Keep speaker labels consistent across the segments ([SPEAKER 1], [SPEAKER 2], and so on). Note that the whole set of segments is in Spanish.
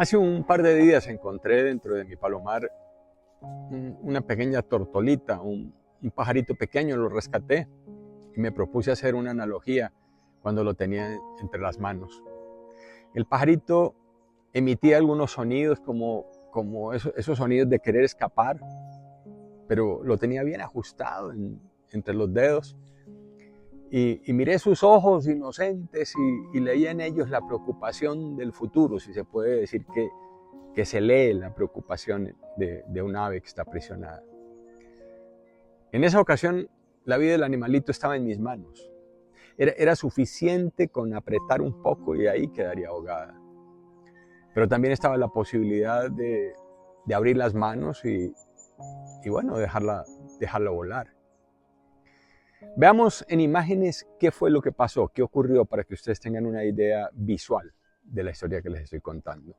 [SPEAKER 1] Hace un par de días encontré dentro de mi palomar una pequeña tortolita, un pajarito pequeño, lo rescaté y me propuse hacer una analogía cuando lo tenía entre las manos. El pajarito emitía algunos sonidos como esos sonidos de querer escapar, pero lo tenía bien ajustado entre los dedos. Y miré sus ojos inocentes y leía en ellos la preocupación del futuro, si se puede decir que se lee la preocupación de un ave que está aprisionada. En esa ocasión, la vida del animalito estaba en mis manos. Era suficiente con apretar un poco y ahí quedaría ahogada. Pero también estaba la posibilidad de abrir las manos y bueno, dejarla volar. Veamos en imágenes qué fue lo que pasó, qué ocurrió, para que ustedes tengan una idea visual de la historia que les estoy contando.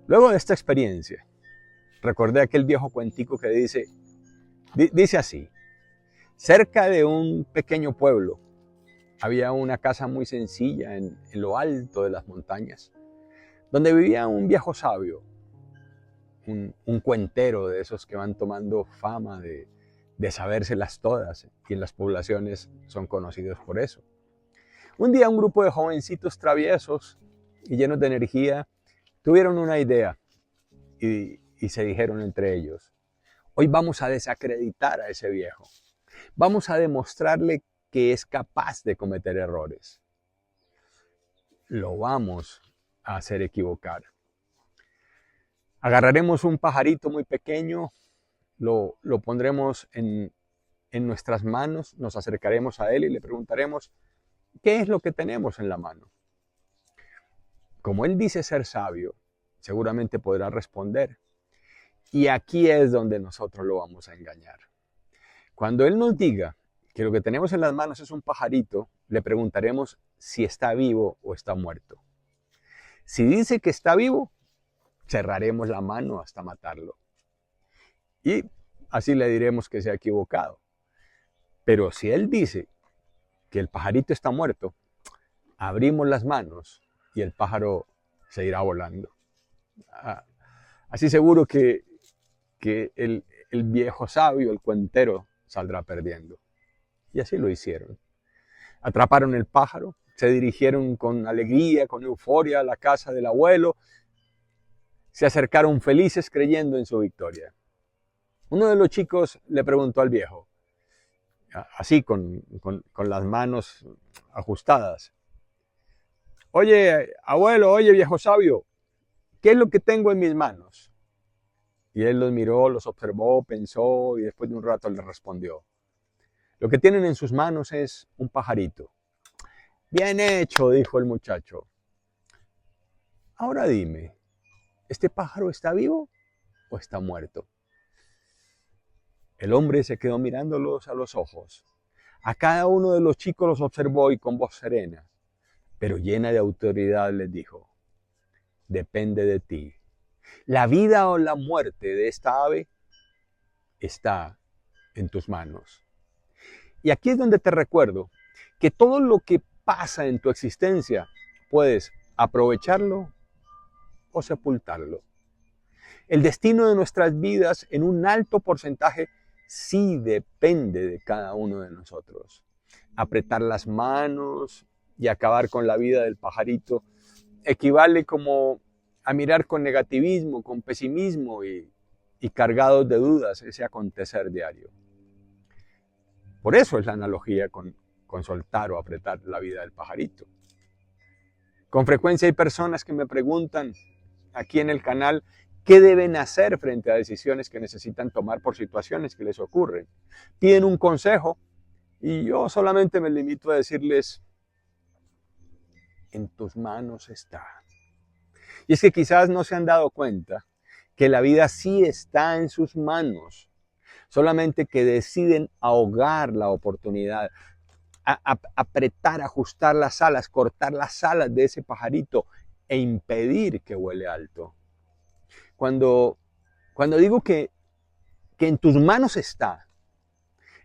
[SPEAKER 1] Luego de esta experiencia, recordé aquel viejo cuentico que dice así: cerca de un pequeño pueblo había una casa muy sencilla en lo alto de las montañas, donde vivía un viejo sabio, un cuentero de esos que van tomando fama de sabérselas todas, y en las poblaciones son conocidos por eso. Un día un grupo de jovencitos traviesos y llenos de energía tuvieron una idea y se dijeron entre ellos: hoy vamos a desacreditar a ese viejo. Vamos a demostrarle que es capaz de cometer errores. Lo vamos a hacer equivocar. Agarraremos un pajarito muy pequeño, lo pondremos en nuestras manos, nos acercaremos a él y le preguntaremos: ¿qué es lo que tenemos en la mano? Como él dice ser sabio, seguramente podrá responder. Y aquí es donde nosotros lo vamos a engañar. Cuando él nos diga que lo que tenemos en las manos es un pajarito, le preguntaremos si está vivo o está muerto. Si dice que está vivo, cerraremos la mano hasta matarlo. Y así le diremos que se ha equivocado. Pero si él dice que el pajarito está muerto, abrimos las manos y el pájaro se irá volando. Así seguro que el viejo sabio, el cuentero, saldrá perdiendo. Y así lo hicieron. Atraparon el pájaro, se dirigieron con alegría, con euforia a la casa del abuelo. Se acercaron felices creyendo en su victoria. Uno de los chicos le preguntó al viejo, así con las manos ajustadas: oye, abuelo, oye, viejo sabio, ¿qué es lo que tengo en mis manos? Y él los miró, los observó, pensó y después de un rato le respondió: lo que tienen en sus manos es un pajarito. Bien hecho, dijo el muchacho. Ahora dime, ¿este pájaro está vivo o está muerto? El hombre se quedó mirándolos a los ojos. A cada uno de los chicos los observó y con voz serena, pero llena de autoridad, les dijo: depende de ti. La vida o la muerte de esta ave está en tus manos. Y aquí es donde te recuerdo que todo lo que pasa en tu existencia puedes aprovecharlo o sepultarlo. El destino de nuestras vidas en un alto porcentaje sí depende de cada uno de nosotros. Apretar las manos y acabar con la vida del pajarito equivale como a mirar con negativismo, con pesimismo y cargados de dudas ese acontecer diario. Por eso es la analogía con soltar o apretar la vida del pajarito. Con frecuencia hay personas que me preguntan aquí en el canal: ¿Qué deben hacer frente a decisiones que necesitan tomar por situaciones que les ocurren? Piden un consejo y yo solamente me limito a decirles, en tus manos está. Y es que quizás no se han dado cuenta que la vida sí está en sus manos, solamente que deciden ahogar la oportunidad, apretar, ajustar las alas, cortar las alas de ese pajarito e impedir que vuele alto. Cuando digo que en tus manos está,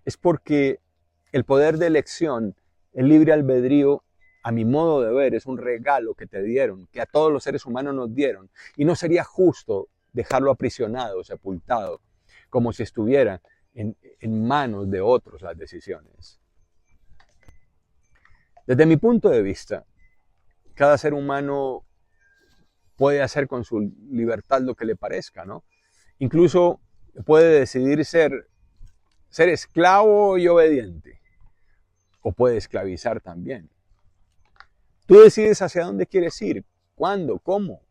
[SPEAKER 1] es porque el poder de elección, el libre albedrío, a mi modo de ver, es un regalo que te dieron, que a todos los seres humanos nos dieron. Y no sería justo dejarlo aprisionado, sepultado, como si estuviera en manos de otros las decisiones. Desde mi punto de vista, cada ser humano puede hacer con su libertad lo que le parezca, ¿no? Incluso puede decidir ser esclavo y obediente, o puede esclavizar también. Tú decides hacia dónde quieres ir, cuándo, cómo.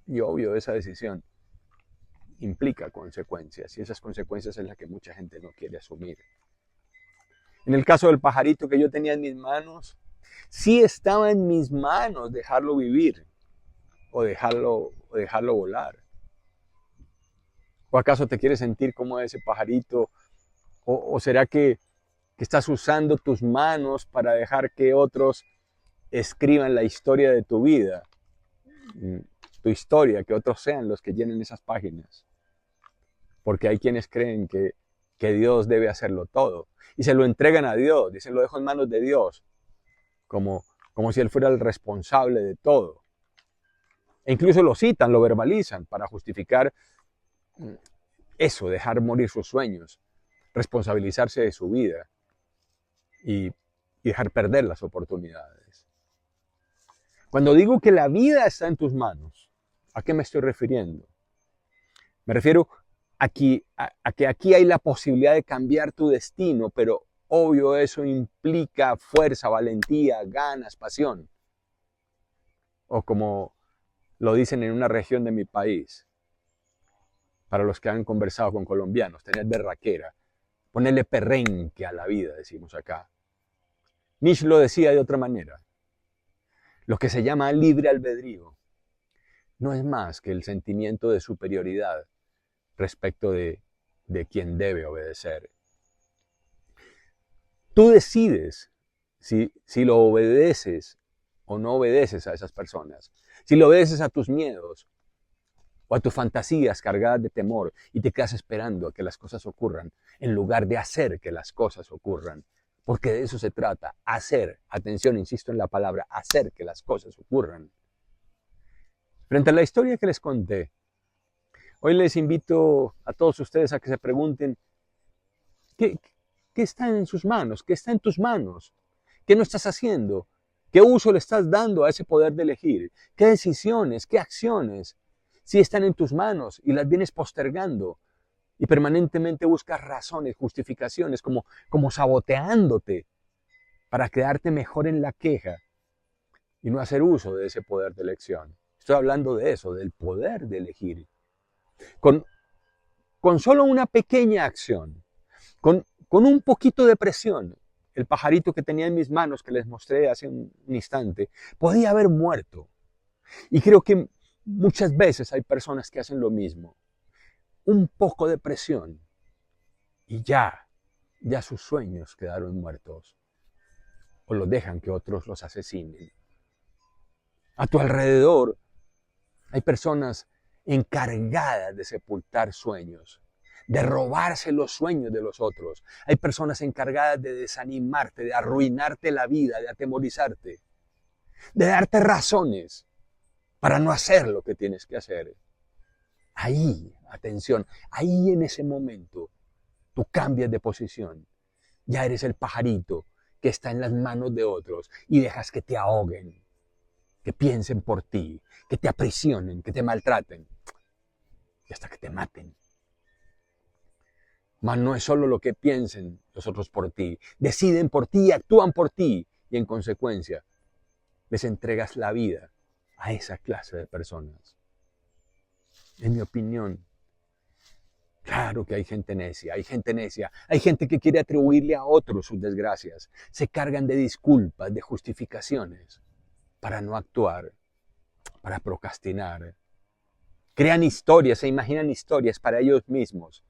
[SPEAKER 1] Y obvio, esa decisión implica consecuencias, y esas consecuencias es las que mucha gente no quiere asumir. En el caso del pajarito que yo tenía en mis manos, sí estaba en mis manos dejarlo vivir o dejarlo volar. ¿O acaso te quieres sentir como ese pajarito? ¿O será que estás usando tus manos para dejar que otros escriban la historia de tu vida? Tu historia, que otros sean los que llenen esas páginas. Porque hay quienes creen que Dios debe hacerlo todo. Y se lo entregan a Dios, dicen, lo dejo en manos de Dios. Como si Él fuera el responsable de todo. E incluso lo citan, lo verbalizan para justificar eso, dejar morir sus sueños, responsabilizarse de su vida y dejar perder las oportunidades. Cuando digo que la vida está en tus manos, ¿a qué me estoy refiriendo? Me refiero a que aquí hay la posibilidad de cambiar tu destino, pero obvio eso implica fuerza, valentía, ganas, pasión. O como lo dicen en una región de mi país, para los que han conversado con colombianos, tener berraquera, ponerle perrenque a la vida, decimos acá. Nietzsche lo decía de otra manera. Lo que se llama libre albedrío no es más que el sentimiento de superioridad respecto de quien debe obedecer. Tú decides si lo obedeces o no obedeces a esas personas. Si lo obedeces a tus miedos o a tus fantasías cargadas de temor y te quedas esperando a que las cosas ocurran en lugar de hacer que las cosas ocurran. Porque de eso se trata, hacer, atención, insisto en la palabra, hacer que las cosas ocurran. Frente a la historia que les conté, hoy les invito a todos ustedes a que se pregunten, ¿qué está en sus manos? ¿Qué está en tus manos? ¿Qué no estás haciendo? ¿Qué uso le estás dando a ese poder de elegir? ¿Qué decisiones, qué acciones sí están en tus manos y las vienes postergando? Y permanentemente buscas razones, justificaciones, como saboteándote para quedarte mejor en la queja y no hacer uso de ese poder de elección. Estoy hablando de eso, del poder de elegir. Con solo una pequeña acción, con un poquito de presión, el pajarito que tenía en mis manos, que les mostré hace un instante, podía haber muerto. Y creo que muchas veces hay personas que hacen lo mismo. Un poco de presión y ya sus sueños quedaron muertos o los dejan que otros los asesinen. A tu alrededor hay personas encargadas de sepultar sueños, de robarse los sueños de los otros. Hay personas encargadas de desanimarte, de arruinarte la vida, de atemorizarte, de darte razones para no hacer lo que tienes que hacer. Ahí, atención, ahí en ese momento, tú cambias de posición. Ya eres el pajarito que está en las manos de otros y dejas que te ahoguen, que piensen por ti, que te aprisionen, que te maltraten y hasta que te maten. Mas no es solo lo que piensen los otros por ti, deciden por ti, actúan por ti y en consecuencia les entregas la vida a esa clase de personas. en mi opinión. Claro que hay gente necia, hay gente necia, hay gente que quiere atribuirle a otros sus desgracias. Se cargan de disculpas, de justificaciones para no actuar, para procrastinar. Crean historias, se imaginan historias para ellos mismos,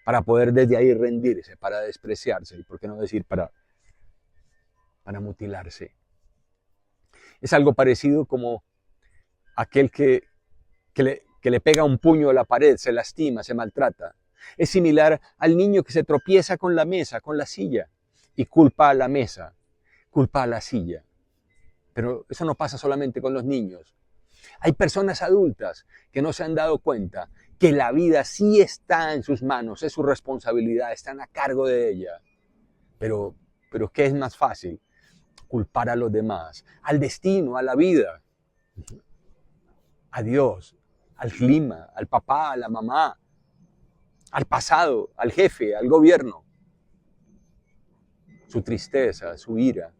[SPEAKER 1] para poder desde ahí rendirse, para despreciarse y por qué no decir para mutilarse. Es algo parecido como aquel que le pega un puño a la pared, se lastima, se maltrata. Es similar al niño que se tropieza con la mesa, con la silla, y culpa a la mesa, culpa a la silla. Pero eso no pasa solamente con los niños. Hay personas adultas que no se han dado cuenta que la vida sí está en sus manos, es su responsabilidad, están a cargo de ella. Pero ¿qué es más fácil? Culpar a los demás, al destino, a la vida, a Dios, al clima, al papá, a la mamá, al pasado, al jefe, al gobierno. Su tristeza, su ira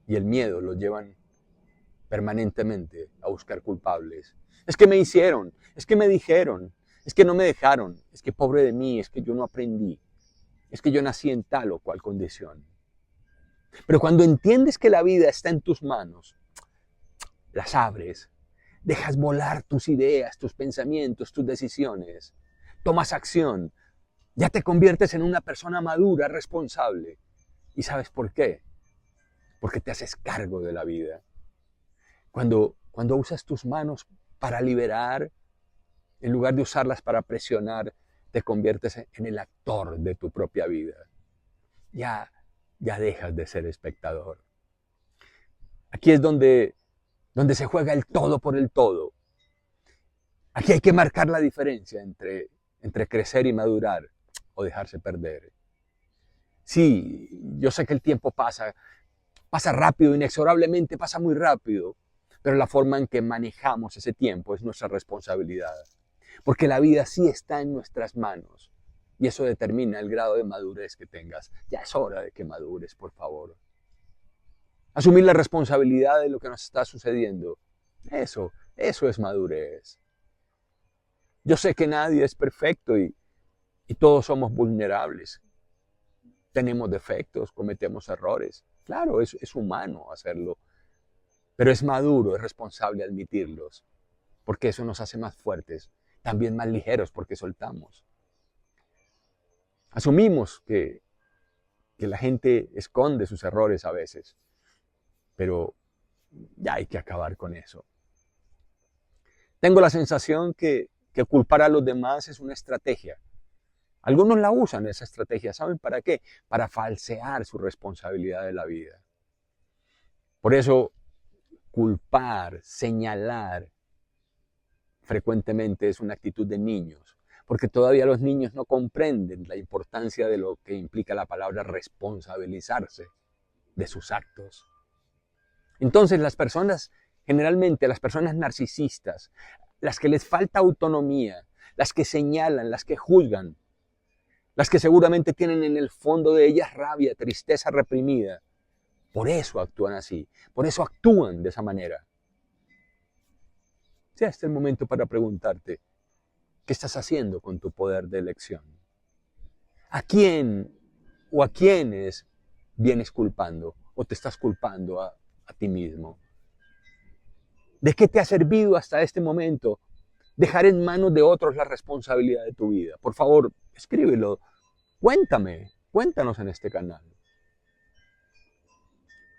[SPEAKER 1] y el miedo los llevan permanentemente a buscar culpables. Es que me hicieron, es que me dijeron, es que no me dejaron, es que pobre de mí, es que yo no aprendí, es que yo nací en tal o cual condición. Pero cuando entiendes que la vida está en tus manos, las abres, dejas volar tus ideas, tus pensamientos, tus decisiones, tomas acción, ya te conviertes en una persona madura, responsable. ¿Y sabes por qué? Porque te haces cargo de la vida. Cuando usas tus manos para liberar, en lugar de usarlas para presionar, te conviertes en el actor de tu propia vida. Ya dejas de ser espectador. Aquí es donde se juega el todo por el todo. Aquí hay que marcar la diferencia entre crecer y madurar o dejarse perder. Sí, yo sé que el tiempo pasa rápido, inexorablemente pasa muy rápido, pero la forma en que manejamos ese tiempo es nuestra responsabilidad. Porque la vida sí está en nuestras manos y eso determina el grado de madurez que tengas. Ya es hora de que madures, por favor. Asumir la responsabilidad de lo que nos está sucediendo. Eso es madurez. Yo sé que nadie es perfecto y todos somos vulnerables. Tenemos defectos, cometemos errores. Claro, es humano hacerlo. Pero es maduro, es responsable admitirlos. Porque eso nos hace más fuertes. También más ligeros porque soltamos. Asumimos que la gente esconde sus errores a veces. Pero ya hay que acabar con eso. Tengo la sensación que culpar a los demás es una estrategia. Algunos la usan, esa estrategia. ¿Saben para qué? Para falsear su responsabilidad de la vida. Por eso, culpar, señalar, frecuentemente es una actitud de niños. Porque todavía los niños no comprenden la importancia de lo que implica la palabra responsabilizarse de sus actos. Entonces generalmente las personas narcisistas, las que les falta autonomía, las que señalan, las que juzgan, las que seguramente tienen en el fondo de ellas rabia, tristeza reprimida, por eso actúan así, por eso actúan de esa manera. Sea este el momento para preguntarte, ¿qué estás haciendo con tu poder de elección? ¿A quién o a quiénes vienes culpando o te estás culpando a ti mismo? ¿De qué te ha servido hasta este momento dejar en manos de otros la responsabilidad de tu vida? Por favor, escríbelo. Cuéntanos en este canal.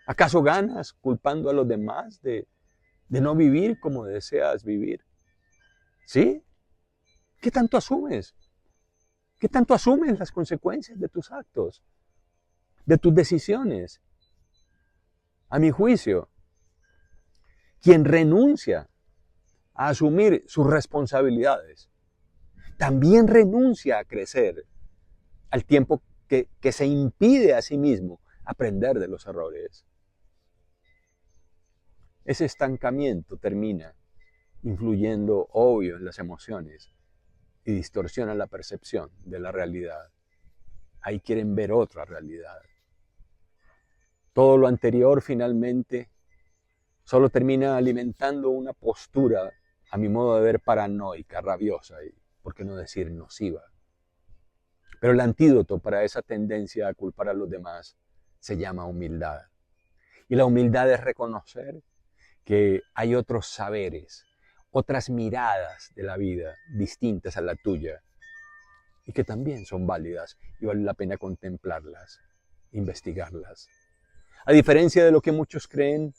[SPEAKER 1] ¿Acaso ganas culpando a los demás de no vivir como deseas vivir? ¿Sí? ¿Qué tanto asumes? ¿Qué tanto asumes las consecuencias de tus actos? De tus decisiones. A mi juicio, quien renuncia a asumir sus responsabilidades, también renuncia a crecer al tiempo que se impide a sí mismo aprender de los errores. Ese estancamiento termina influyendo, obvio, en las emociones y distorsiona la percepción de la realidad. Ahí quieren ver otra realidad. Todo lo anterior finalmente solo termina alimentando una postura a mi modo de ver, paranoica, rabiosa y, por qué no decir, nociva. Pero el antídoto para esa tendencia a culpar a los demás se llama humildad. Y la humildad es reconocer que hay otros saberes, otras miradas de la vida distintas a la tuya y que también son válidas y vale la pena contemplarlas, investigarlas. A diferencia de lo que muchos creen,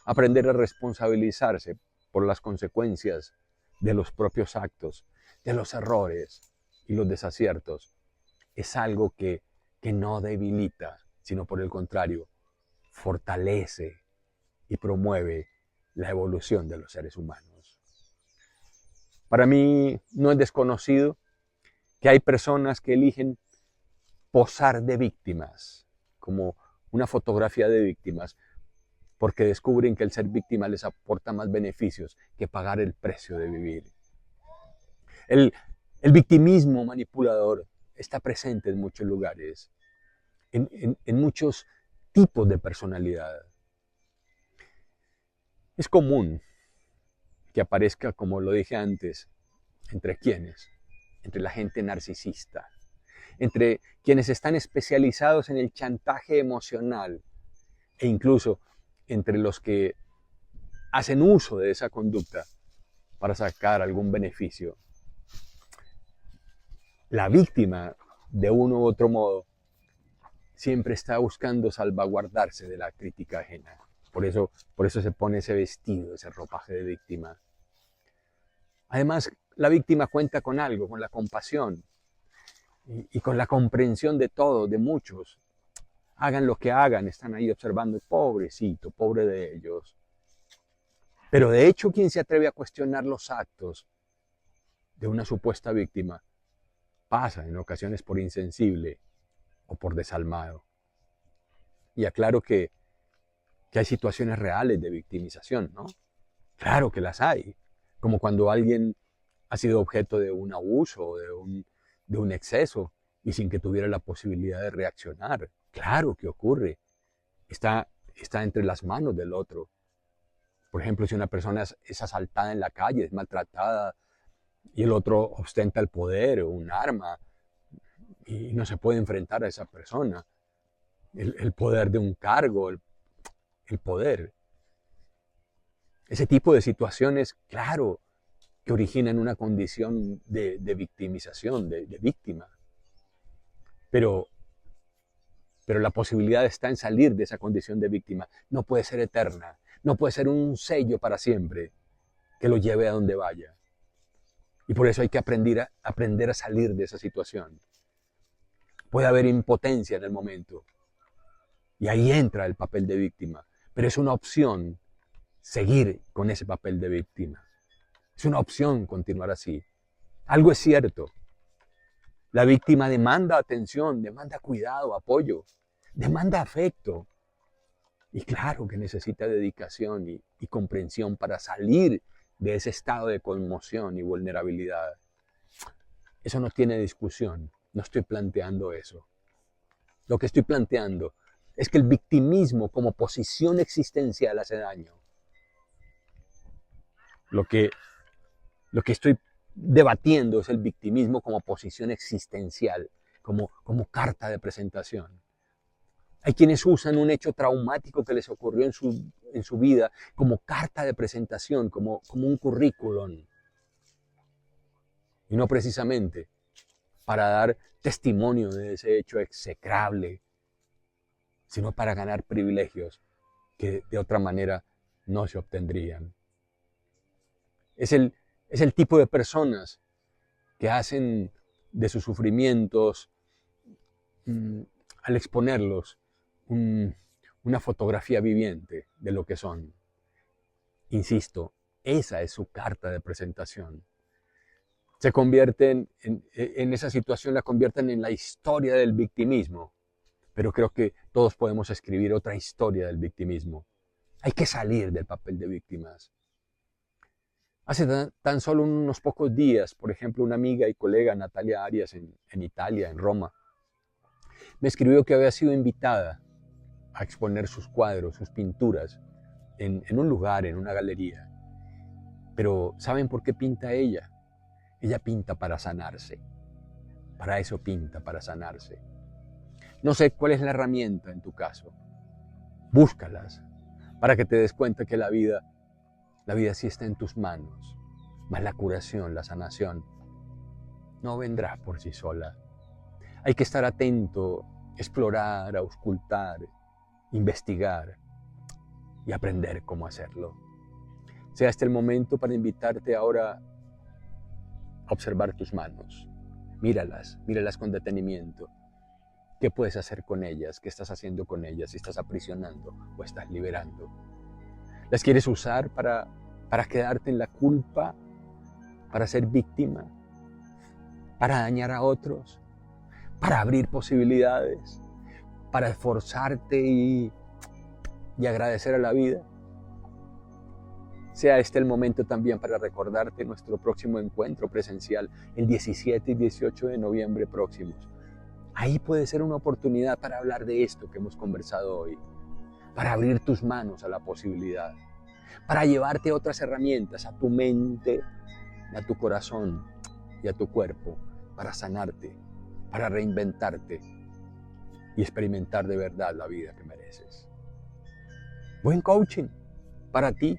[SPEAKER 1] aprender a responsabilizarse por las consecuencias de los propios actos, de los errores y los desaciertos, es algo que no debilita, sino por el contrario, fortalece y promueve la evolución de los seres humanos. Para mí no es desconocido que hay personas que eligen posar de víctimas, como una fotografía de víctimas, porque descubren que el ser víctima les aporta más beneficios que pagar el precio de vivir. El victimismo manipulador está presente en muchos lugares, en muchos tipos de personalidad. Es común que aparezca, como lo dije antes, ¿entre quiénes? Entre la gente narcisista, entre quienes están especializados en el chantaje emocional e incluso entre los que hacen uso de esa conducta para sacar algún beneficio. La víctima, de uno u otro modo, siempre está buscando salvaguardarse de la crítica ajena. Por eso se pone ese vestido, ese ropaje de víctima. Además, la víctima cuenta con algo, con la compasión y con la comprensión de todos, de muchos. Hagan lo que hagan, están ahí observando, pobrecito, pobre de ellos. Pero de hecho, ¿quién se atreve a cuestionar los actos de una supuesta víctima? Pasa en ocasiones por insensible o por desalmado. Y aclaro que hay situaciones reales de victimización, ¿no? Claro que las hay. Como cuando alguien ha sido objeto de un abuso o de un exceso y sin que tuviera la posibilidad de reaccionar. Claro que ocurre. Está entre las manos del otro. Por ejemplo, si una persona es asaltada en la calle, es maltratada, y el otro ostenta el poder o un arma y no se puede enfrentar a esa persona. El poder de un cargo, el poder. Ese tipo de situaciones, claro, que originan una condición de victimización, de víctima. Pero la posibilidad está en salir de esa condición de víctima. No puede ser eterna, no puede ser un sello para siempre que lo lleve a donde vaya. Y por eso hay que aprender a salir de esa situación. Puede haber impotencia en el momento. Y ahí entra el papel de víctima. Pero es una opción seguir con ese papel de víctima. Es una opción continuar así. Algo es cierto. La víctima demanda atención, demanda cuidado, apoyo, demanda afecto. Y claro que necesita dedicación y comprensión para salir de ese estado de conmoción y vulnerabilidad. Eso no tiene discusión. No estoy planteando eso. Lo que estoy planteando es que el victimismo como posición existencial hace daño. Lo que estoy debatiendo es el victimismo como posición existencial, como carta de presentación. Hay quienes usan un hecho traumático que les ocurrió en su vida como carta de presentación, como un currículum. Y no precisamente para dar testimonio de ese hecho execrable, sino para ganar privilegios que de otra manera no se obtendrían. Es el tipo de personas que hacen de sus sufrimientos, al exponerlos, una fotografía viviente de lo que son. Insisto, esa es su carta de presentación. Se convierten en esa situación, la convierten en la historia del victimismo. Pero creo que todos podemos escribir otra historia del victimismo. Hay que salir del papel de víctimas. Hace tan solo unos pocos días, por ejemplo, una amiga y colega, Natalia Arias, en Italia, en Roma, me escribió que había sido invitada a exponer sus cuadros, sus pinturas, en un lugar, en una galería. Pero ¿saben por qué pinta ella? Ella pinta para sanarse. Para eso pinta, para sanarse. No sé cuál es la herramienta en tu caso. Búscalas para que te des cuenta que la vida sí está en tus manos. Mas la curación, la sanación, no vendrá por sí sola. Hay que estar atento, explorar, auscultar, investigar y aprender cómo hacerlo. Sea este el momento para invitarte ahora a observar tus manos. Míralas con detenimiento. ¿Qué puedes hacer con ellas? ¿Qué estás haciendo con ellas? ¿Estás aprisionando o estás liberando? ¿Las quieres usar para quedarte en la culpa? ¿Para ser víctima? ¿Para dañar a otros? ¿Para abrir posibilidades? ¿Para esforzarte y agradecer a la vida? Sea este el momento también para recordarte nuestro próximo encuentro presencial el 17 y 18 de noviembre próximos. Ahí puede ser una oportunidad para hablar de esto que hemos conversado hoy, para abrir tus manos a la posibilidad, para llevarte otras herramientas a tu mente, a tu corazón y a tu cuerpo, para sanarte, para reinventarte y experimentar de verdad la vida que mereces. Buen coaching para ti.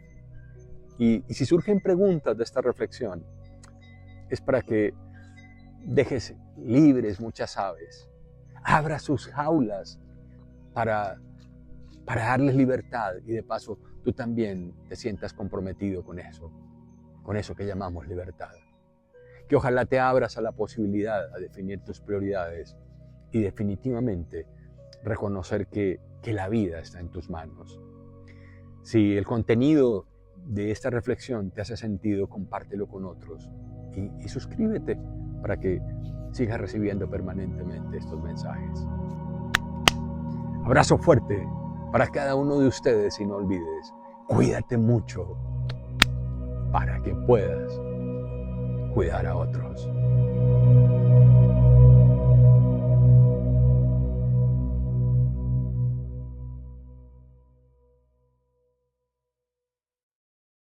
[SPEAKER 1] Y si surgen preguntas de esta reflexión, es para que dejes libres muchas aves, abra sus jaulas para darles libertad y de paso tú también te sientas comprometido con eso que llamamos libertad. Que ojalá te abras a la posibilidad a definir tus prioridades y definitivamente reconocer que la vida está en tus manos. Si el contenido de esta reflexión te hace sentido, compártelo con otros y suscríbete para que sigas recibiendo permanentemente estos mensajes. Abrazo fuerte para cada uno de ustedes y no olvides, cuídate mucho para que puedas cuidar a otros.